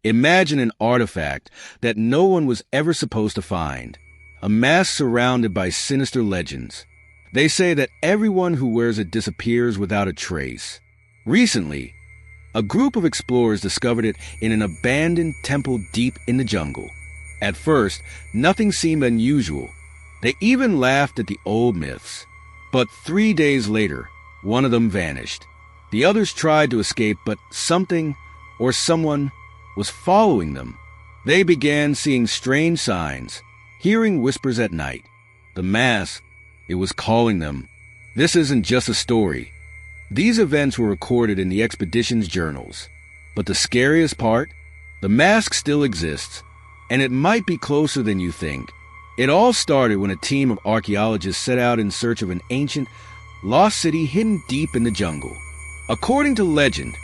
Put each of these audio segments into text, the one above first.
Imagine an artifact that no one was ever supposed to find. A mask surrounded by sinister legends. They say that everyone who wears it disappears without a trace. Recently, a group of explorers discovered it in an abandoned temple deep in the jungle. At first, nothing seemed unusual. They even laughed at the old myths. But 3 days later, one of them vanished. The others tried to escape, but something or someone was following them. They began seeing strange signs, hearing whispers at night. The mask, it was calling them. This isn't just a story. These events were recorded in the expedition's journals. But the scariest part? The mask still exists, and it might be closer than you think. It all started when a team of archaeologists set out in search of an ancient, lost city hidden deep in the jungle. According to legend,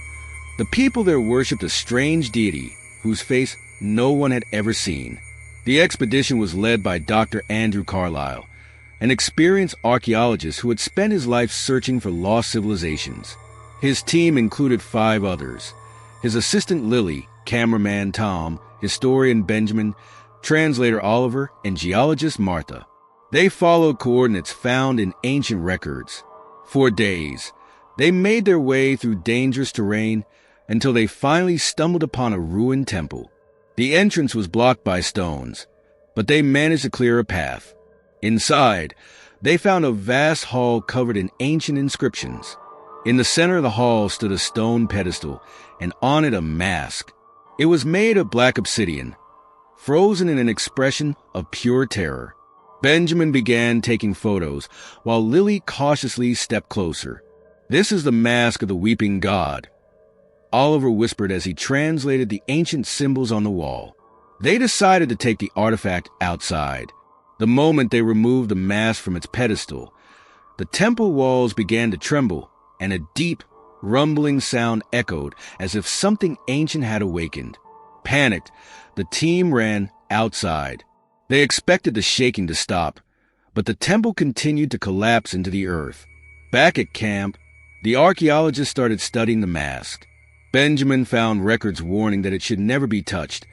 the people there worshipped a strange deity whose face no one had ever seen. The expedition was led by Dr. Andrew Carlisle, an experienced archaeologist who had spent his life searching for lost civilizations. His team included 5 others: his assistant Lily, cameraman Tom, historian Benjamin, translator Oliver, and geologist Martha. They followed coordinates found in ancient records. For days, they made their way through dangerous terrain until they finally stumbled upon a ruined temple. The entrance was blocked by stones, but they managed to clear a path. Inside, they found a vast hall covered in ancient inscriptions. In the center of the hall stood a stone pedestal, and on it a mask. It was made of black obsidian, frozen in an expression of pure terror. Benjamin began taking photos, while Lily cautiously stepped closer. "This is the mask of the weeping god," Oliver whispered as he translated the ancient symbols on the wall. They decided to take the artifact outside. The moment they removed the mask from its pedestal, the temple walls began to tremble, and a deep, rumbling sound echoed as if something ancient had awakened. Panicked, the team ran outside. They expected the shaking to stop, but the temple continued to collapse into the earth. Back at camp, the archaeologists started studying the mask. Benjamin found records warning that it should never be touched.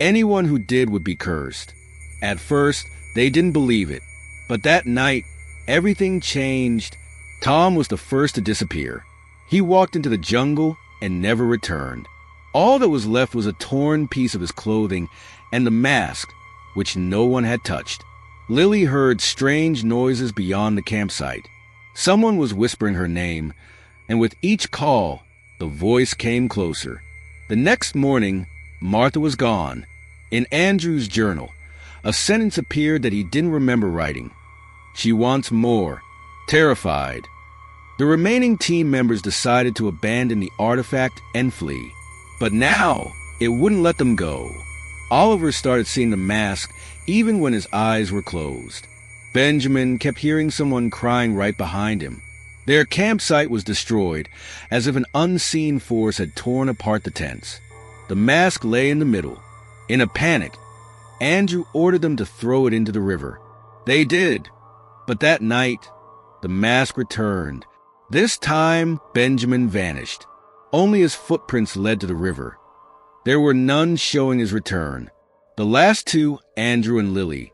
Anyone who did would be cursed. At first, they didn't believe it, but that night, everything changed. Tom was the first to disappear. He walked into the jungle and never returned. All that was left was a torn piece of his clothing and the mask, which no one had touched. Lily heard strange noises beyond the campsite. Someone was whispering her name, and with each call, the voice came closer. The next morning, Martha was gone. In Andrew's journal, a sentence appeared that he didn't remember writing. "She wants more," terrified. The remaining team members decided to abandon the artifact and flee. But now, it wouldn't let them go. Oliver started seeing the mask even when his eyes were closed. Benjamin kept hearing someone crying right behind him. Their campsite was destroyed, as if an unseen force had torn apart the tents. The mask lay in the middle. In a panic, Andrew ordered them to throw it into the river. They did. But that night, the mask returned. This time, Benjamin vanished. Only his footprints led to the river. There were none showing his return. The last 2, Andrew and Lily,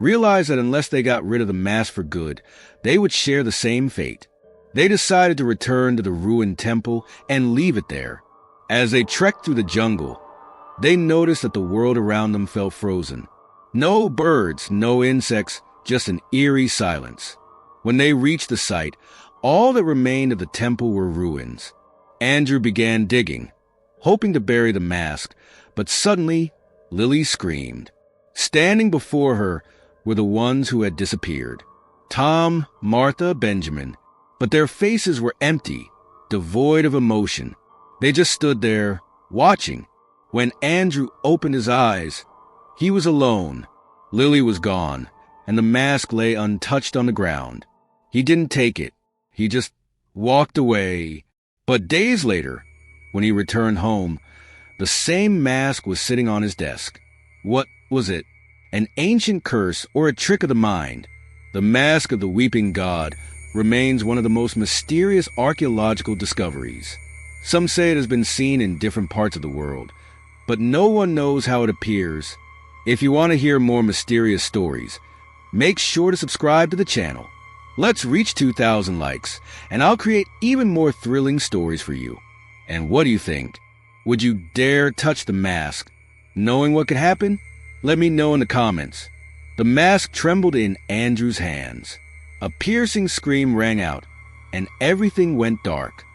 realized that unless they got rid of the mask for good, they would share the same fate. They decided to return to the ruined temple and leave it there. As they trekked through the jungle, they noticed that the world around them felt frozen. No birds, no insects, just an eerie silence. When they reached the site, all that remained of the temple were ruins. Andrew began digging, hoping to bury the mask, but suddenly, Lily screamed. Standing before her were the ones who had disappeared. Tom, Martha, Benjamin. But their faces were empty, devoid of emotion. They just stood there, watching. When Andrew opened his eyes, he was alone. Lily was gone, and the mask lay untouched on the ground. He didn't take it. He just walked away. But days later, when he returned home, the same mask was sitting on his desk. What was it? An ancient curse or a trick of the mind? The mask of the weeping god remains one of the most mysterious archaeological discoveries. Some say it has been seen in different parts of the world, but no one knows how it appears. If you want to hear more mysterious stories, make sure to subscribe to the channel. Let's reach 2,000 likes, and I'll create even more thrilling stories for you. And what do you think? Would you dare touch the mask, knowing what could happen? Let me know in the comments. The mask trembled in Andrew's hands. A piercing scream rang out, and everything went dark.